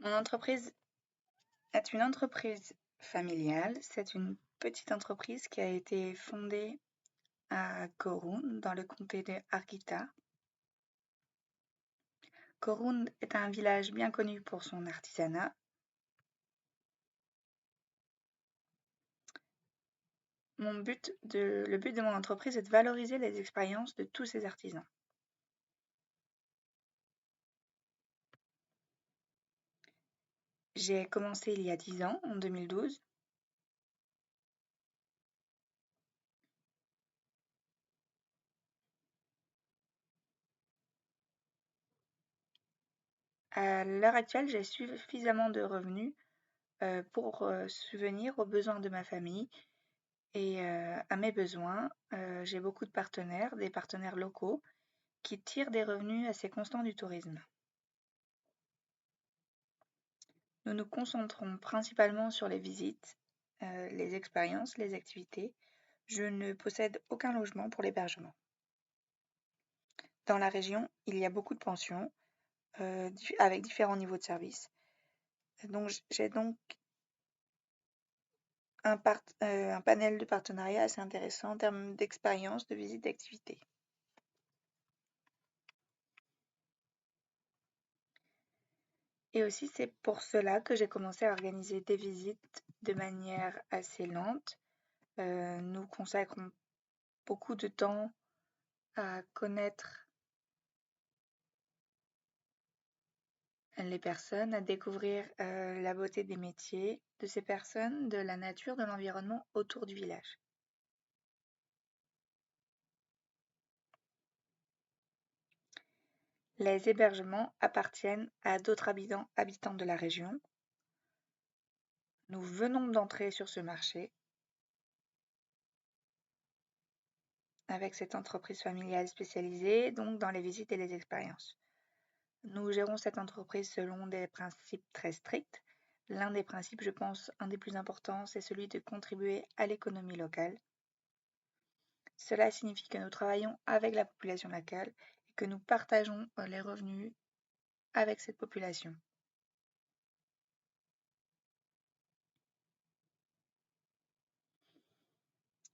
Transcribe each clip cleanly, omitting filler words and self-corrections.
Mon entreprise est une entreprise familiale. C'est une petite entreprise qui a été fondée à Corun, dans le comté de Argita. Corun est un village bien connu pour son artisanat. Le but de mon entreprise est de valoriser les expériences de tous ces artisans. J'ai commencé il y a 10 ans, en 2012. À l'heure actuelle, j'ai suffisamment de revenus pour subvenir aux besoins de ma famille et à mes besoins. J'ai beaucoup de partenaires, des partenaires locaux qui tirent des revenus assez constants du tourisme. Nous nous concentrons principalement sur les visites, les expériences, les activités. Je ne possède aucun logement pour l'hébergement. Dans la région, il y a beaucoup de pensions avec différents niveaux de service. J'ai donc un panel de partenariats assez intéressant en termes d'expérience, de visite, d'activité. Et aussi, c'est pour cela que j'ai commencé à organiser des visites de manière assez lente. Nous consacrons beaucoup de temps à connaître les personnes, à découvrir la beauté des métiers de ces personnes, de la nature, de l'environnement autour du village. Les hébergements appartiennent à d'autres habitants de la région. Nous venons d'entrer sur ce marché avec cette entreprise familiale spécialisée, donc dans les visites et les expériences. Nous gérons cette entreprise selon des principes très stricts. L'un des principes, je pense, un des plus importants, c'est celui de contribuer à l'économie locale. Cela signifie que nous travaillons avec la population locale et que nous partageons les revenus avec cette population.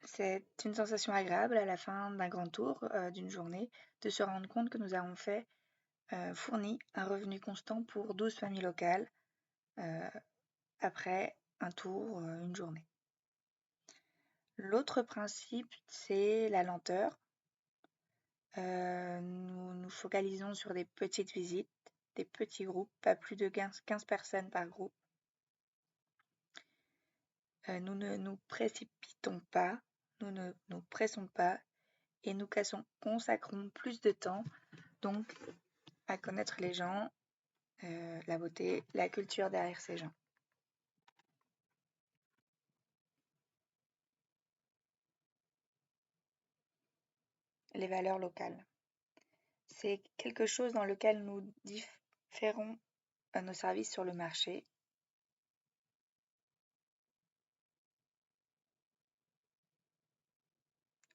C'est une sensation agréable à la fin d'un grand tour d'une journée de se rendre compte que nous avons fourni un revenu constant pour 12 familles locales après un tour, une journée. L'autre principe, c'est la lenteur. Nous nous focalisons sur des petites visites, des petits groupes, pas plus de 15 personnes par groupe. Nous ne nous précipitons pas, nous ne nous pressons pas et nous consacrons plus de temps donc à connaître les gens, la beauté, la culture derrière ces gens. Les valeurs locales. C'est quelque chose dans lequel nous différons nos services sur le marché.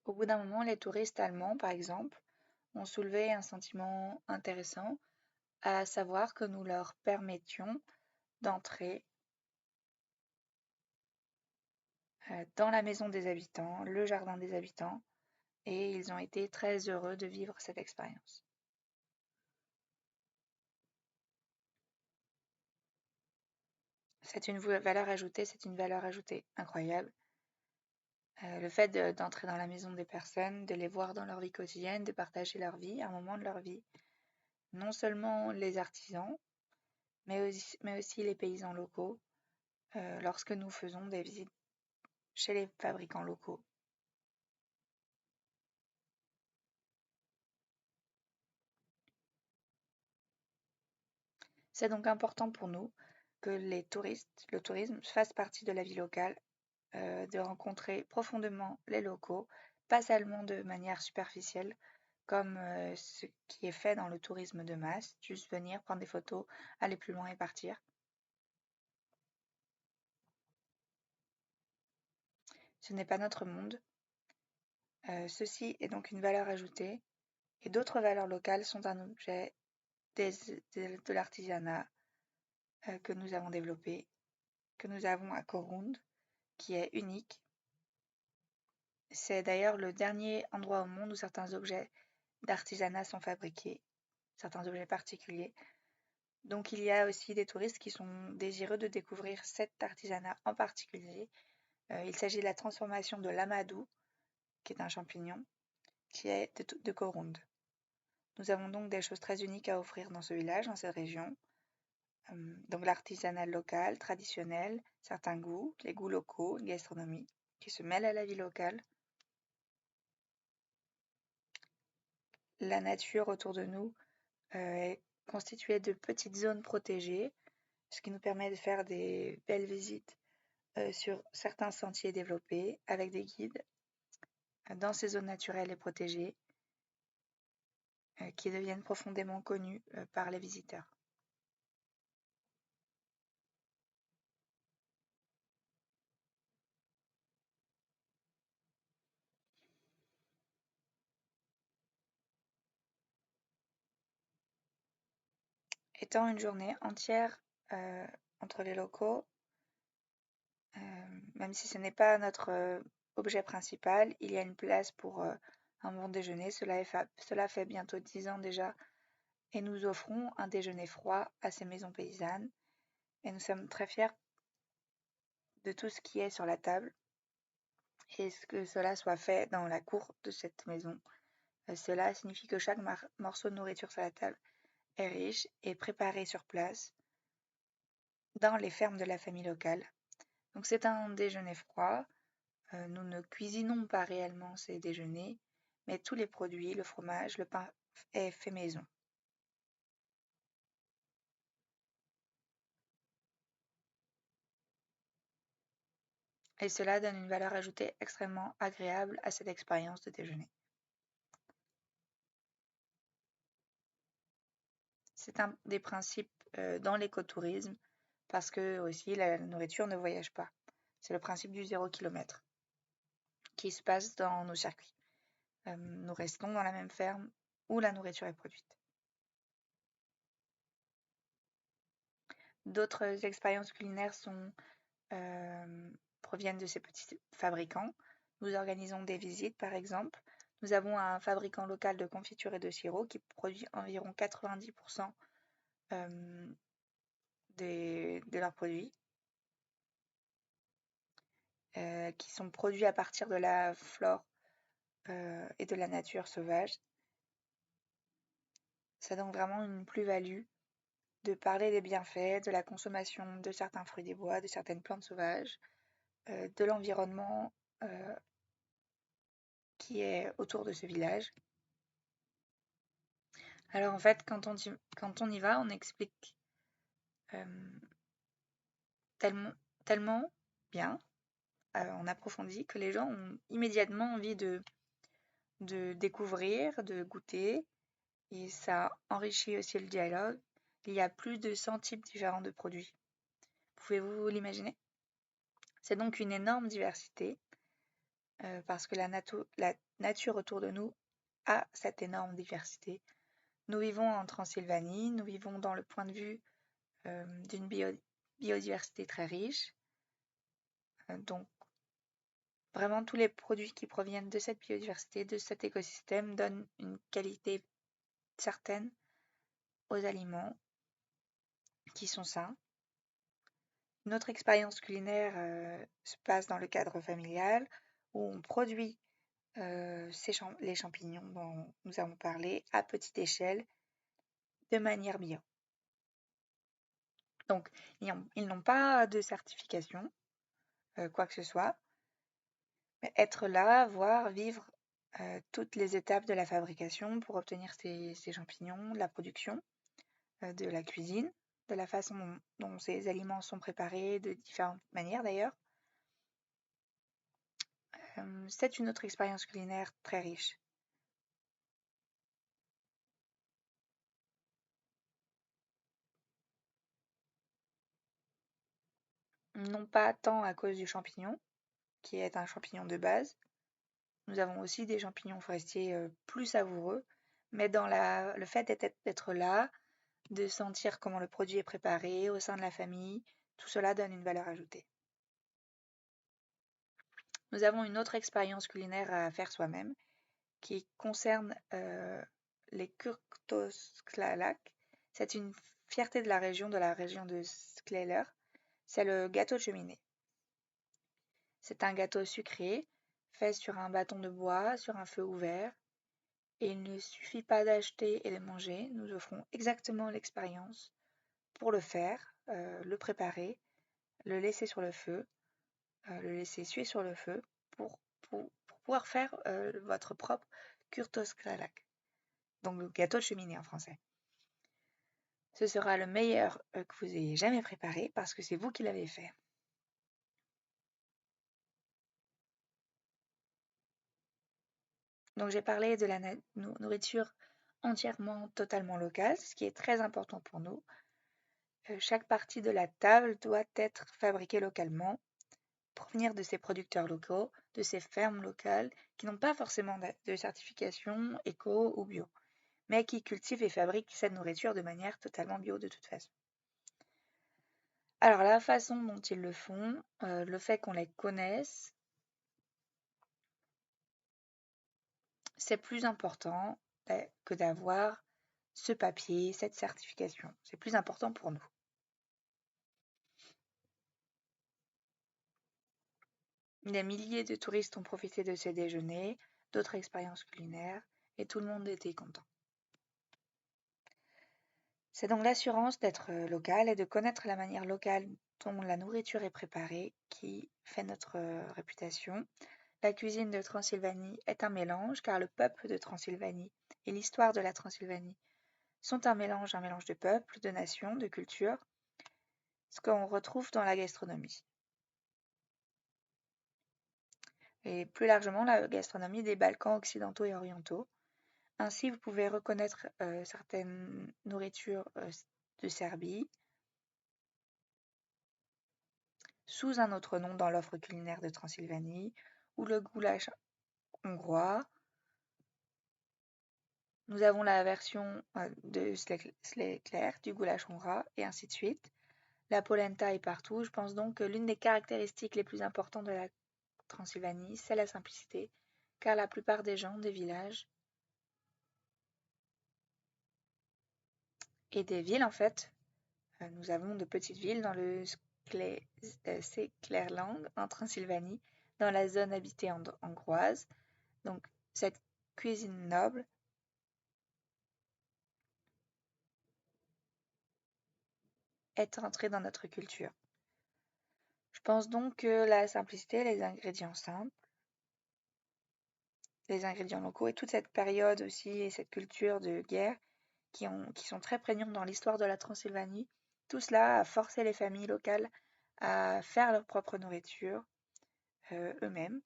Au bout d'un moment, les touristes allemands, par exemple, ont soulevé un sentiment intéressant, à savoir que nous leur permettions d'entrer dans la maison des habitants, le jardin des habitants, et ils ont été très heureux de vivre cette expérience. C'est une valeur ajoutée, c'est une valeur ajoutée incroyable. Le fait d'entrer dans la maison des personnes, de les voir dans leur vie quotidienne, de partager leur vie, un moment de leur vie. Non seulement les artisans, mais aussi les paysans locaux, lorsque nous faisons des visites chez les fabricants locaux. C'est donc important pour nous que le tourisme fasse partie de la vie locale, de rencontrer profondément les locaux, pas seulement de manière superficielle, comme ce qui est fait dans le tourisme de masse, juste venir prendre des photos, aller plus loin et partir. Ce n'est pas notre monde. Ceci est donc une valeur ajoutée, et d'autres valeurs locales sont un objet de l'artisanat, que nous avons développé, que nous avons à Korund, qui est unique. C'est d'ailleurs le dernier endroit au monde où certains objets d'artisanat sont fabriqués, certains objets particuliers. Donc il y a aussi des touristes qui sont désireux de découvrir cet artisanat en particulier. Il s'agit de la transformation de l'amadou, qui est un champignon, qui est de Korund. Nous avons donc des choses très uniques à offrir dans ce village, dans cette région. Donc l'artisanat local, traditionnel, certains goûts, les goûts locaux, une gastronomie qui se mêle à la vie locale. La nature autour de nous est constituée de petites zones protégées, ce qui nous permet de faire des belles visites sur certains sentiers développés avec des guides dans ces zones naturelles et protégées qui deviennent profondément connues par les visiteurs. Étant une journée entière entre les locaux, même si ce n'est pas notre objet principal, il y a une place pour un bon déjeuner. Cela fait bientôt 10 ans déjà et nous offrons un déjeuner froid à ces maisons paysannes et nous sommes très fiers de tout ce qui est sur la table et que cela soit fait dans la cour de cette maison. Cela signifie que chaque morceau de nourriture sur la table est riche et préparé sur place dans les fermes de la famille locale. Donc c'est un déjeuner froid. Nous ne cuisinons pas réellement ces déjeuners, mais tous les produits, le fromage, le pain est fait maison. Et cela donne une valeur ajoutée extrêmement agréable à cette expérience de déjeuner. C'est un des principes dans l'écotourisme parce que aussi la nourriture ne voyage pas. C'est le principe du 0 km qui se passe dans nos circuits. Nous restons dans la même ferme où la nourriture est produite. D'autres expériences culinaires proviennent de ces petits fabricants. Nous organisons des visites, par exemple. Nous avons un fabricant local de confiture et de sirop qui produit environ 90% de leurs produits, qui sont produits à partir de la flore et de la nature sauvage. Ça donne vraiment une plus-value de parler des bienfaits de la consommation de certains fruits des bois, de certaines plantes sauvages, de l'environnement qui est autour de ce village. Alors en fait, quand on y va, on explique tellement, tellement bien, on approfondit que les gens ont immédiatement envie de découvrir, de goûter, et ça enrichit aussi le dialogue. Il y a plus de 100 types différents de produits. Pouvez-vous l'imaginer? C'est donc une énorme diversité, parce que la nature autour de nous a cette énorme diversité. Nous vivons en Transylvanie, nous vivons dans le point de vue d'une biodiversité très riche. Donc vraiment tous les produits qui proviennent de cette biodiversité, de cet écosystème, donnent une qualité certaine aux aliments qui sont sains. Notre expérience culinaire se passe dans le cadre familial où on produit les champignons dont nous avons parlé à petite échelle de manière bio. Donc, ils n'ont pas de certification, quoi que ce soit, mais être là, voir, vivre toutes les étapes de la fabrication pour obtenir ces champignons, de la production, de la cuisine, de la façon dont ces aliments sont préparés, de différentes manières d'ailleurs. C'est une autre expérience culinaire très riche. Non pas tant à cause du champignon, qui est un champignon de base. Nous avons aussi des champignons forestiers plus savoureux, mais dans le fait d'être là, de sentir comment le produit est préparé au sein de la famille. Tout cela donne une valeur ajoutée. Nous avons une autre expérience culinaire à faire soi-même qui concerne les kurtosklalak. C'est une fierté de la région de Skleller. C'est le gâteau de cheminée. C'est un gâteau sucré, fait sur un bâton de bois, sur un feu ouvert. Et il ne suffit pas d'acheter et de manger, nous offrons exactement l'expérience pour le faire, le préparer, le laisser sur le feu, le laisser suer sur le feu pour pouvoir faire votre propre kurtosklalak, donc le gâteau de cheminée en français. Ce sera le meilleur que vous ayez jamais préparé parce que c'est vous qui l'avez fait. Donc j'ai parlé de la nourriture entièrement, totalement locale, ce qui est très important pour nous. Chaque partie de la table doit être fabriquée localement, provenir de ces producteurs locaux, de ces fermes locales qui n'ont pas forcément de certification éco ou bio, mais qui cultivent et fabriquent cette nourriture de manière totalement bio de toute façon. Alors la façon dont ils le font, le fait qu'on les connaisse, c'est plus important que d'avoir ce papier, cette certification. C'est plus important pour nous. Des milliers de touristes ont profité de ce déjeuner, d'autres expériences culinaires, et tout le monde était content. C'est donc l'assurance d'être local et de connaître la manière locale dont la nourriture est préparée qui fait notre réputation. La cuisine de Transylvanie est un mélange car le peuple de Transylvanie et l'histoire de la Transylvanie sont un mélange de peuples, de nations, de cultures, ce qu'on retrouve dans la gastronomie. Et plus largement la gastronomie des Balkans occidentaux et orientaux. Ainsi, vous pouvez reconnaître certaines nourritures de Serbie sous un autre nom dans l'offre culinaire de Transylvanie, ou le goulash hongrois. Nous avons la version de Slekler, du goulash hongrois, et ainsi de suite. La polenta est partout. Je pense donc que l'une des caractéristiques les plus importantes de la Transylvanie, c'est la simplicité, car la plupart des gens des villages et des villes, en fait, nous avons de petites villes dans le Seklerland, en Transylvanie, dans la zone habitée hongroise. Donc, cette cuisine noble est entrée dans notre culture. Je pense donc que la simplicité, les ingrédients simples, les ingrédients locaux et toute cette période aussi et cette culture de guerre qui sont très prégnantes dans l'histoire de la Transylvanie, tout cela a forcé les familles locales à faire leur propre nourriture eux-mêmes.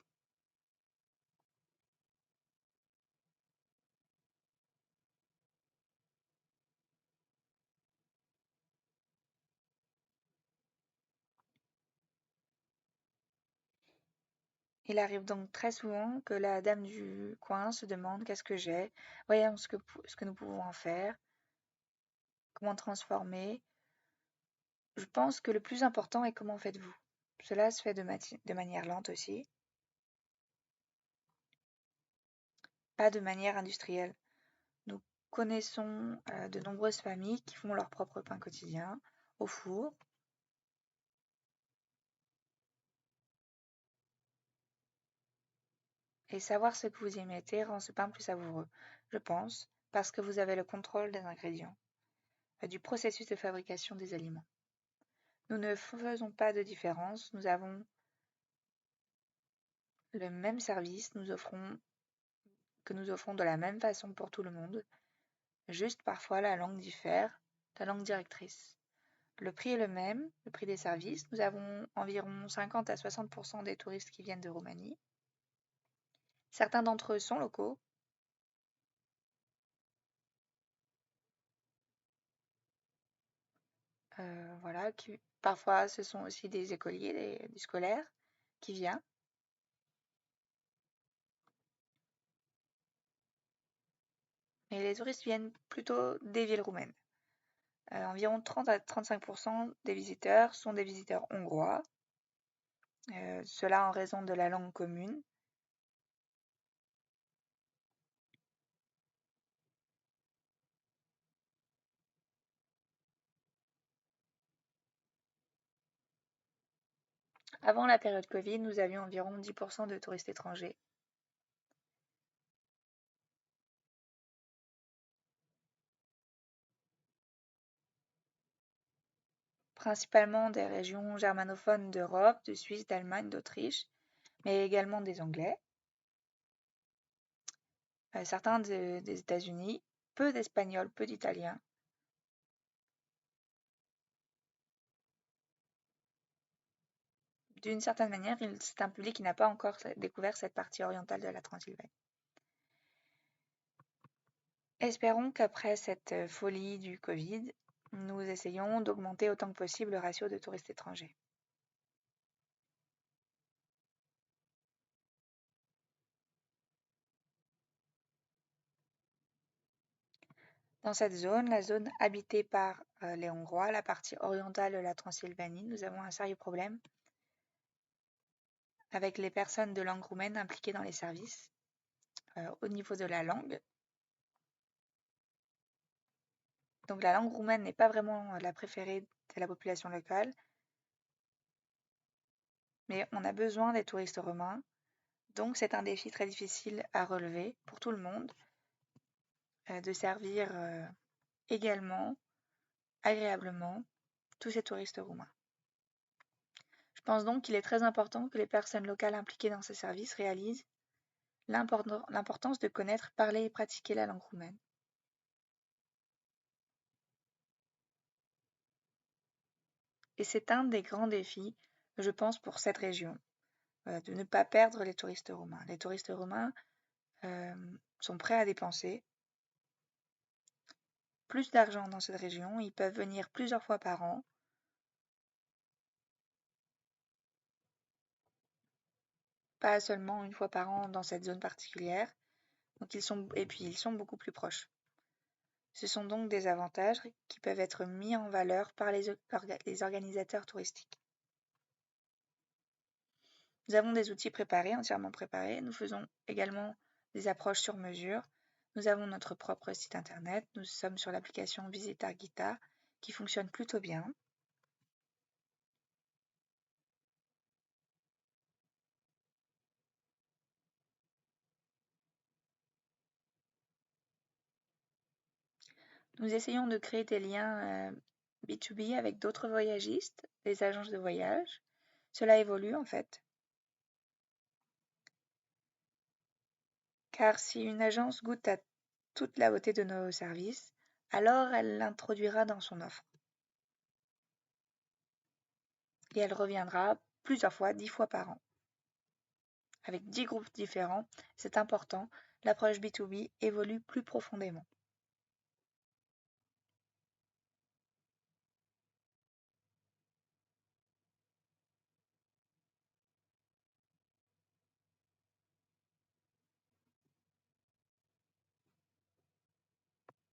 Il arrive donc très souvent que la dame du coin se demande qu'est-ce que j'ai, voyons ce que nous pouvons en faire, comment transformer. Je pense que le plus important est comment faites-vous. Cela se fait de manière lente aussi, pas de manière industrielle. Nous connaissons de nombreuses familles qui font leur propre pain quotidien au four. Et savoir ce que vous y mettez rend ce pain plus savoureux, je pense, parce que vous avez le contrôle des ingrédients, du processus de fabrication des aliments. Nous ne faisons pas de différence, nous avons le même service, que nous offrons de la même façon pour tout le monde, juste parfois la langue diffère, la langue directrice. Le prix est le même, le prix des services. Nous avons environ 50 à 60% des touristes qui viennent de Roumanie. Certains d'entre eux sont locaux. Voilà, parfois ce sont aussi des écoliers, des scolaires qui viennent. Mais les touristes viennent plutôt des villes roumaines. Environ 30 à 35% des visiteurs sont des visiteurs hongrois, cela en raison de la langue commune. Avant la période Covid, nous avions environ 10% de touristes étrangers. Principalement des régions germanophones d'Europe, de Suisse, d'Allemagne, d'Autriche, mais également des Anglais, certains des États-Unis, peu d'Espagnols, peu d'Italiens. D'une certaine manière, c'est un public qui n'a pas encore découvert cette partie orientale de la Transylvanie. Espérons qu'après cette folie du Covid, nous essayons d'augmenter autant que possible le ratio de touristes étrangers. Dans cette zone, la zone habitée par les Hongrois, la partie orientale de la Transylvanie, nous avons un sérieux problème avec les personnes de langue roumaine impliquées dans les services. Au niveau de la langue, donc la langue roumaine n'est pas vraiment la préférée de la population locale, mais on a besoin des touristes roumains, donc c'est un défi très difficile à relever pour tout le monde, de servir également, agréablement, tous ces touristes roumains. Je pense donc qu'il est très important que les personnes locales impliquées dans ces services réalisent l'importance de connaître, parler et pratiquer la langue roumaine. Et c'est un des grands défis, je pense, pour cette région, de ne pas perdre les touristes roumains. Les touristes roumains sont prêts à dépenser plus d'argent dans cette région. Ils peuvent venir plusieurs fois par an. Pas seulement une fois par an dans cette zone particulière. Donc et puis ils sont beaucoup plus proches. Ce sont donc des avantages qui peuvent être mis en valeur par les organisateurs touristiques. Nous avons des outils préparés, entièrement préparés. Nous faisons également des approches sur mesure. Nous avons notre propre site internet. Nous sommes sur l'application Visita Guida qui fonctionne plutôt bien. Nous essayons de créer des liens B2B avec d'autres voyagistes, des agences de voyage. Cela évolue en fait. Car si une agence goûte à toute la beauté de nos services, alors elle l'introduira dans son offre. Et elle reviendra plusieurs fois, 10 fois par an. Avec 10 groupes différents, c'est important, l'approche B2B évolue plus profondément.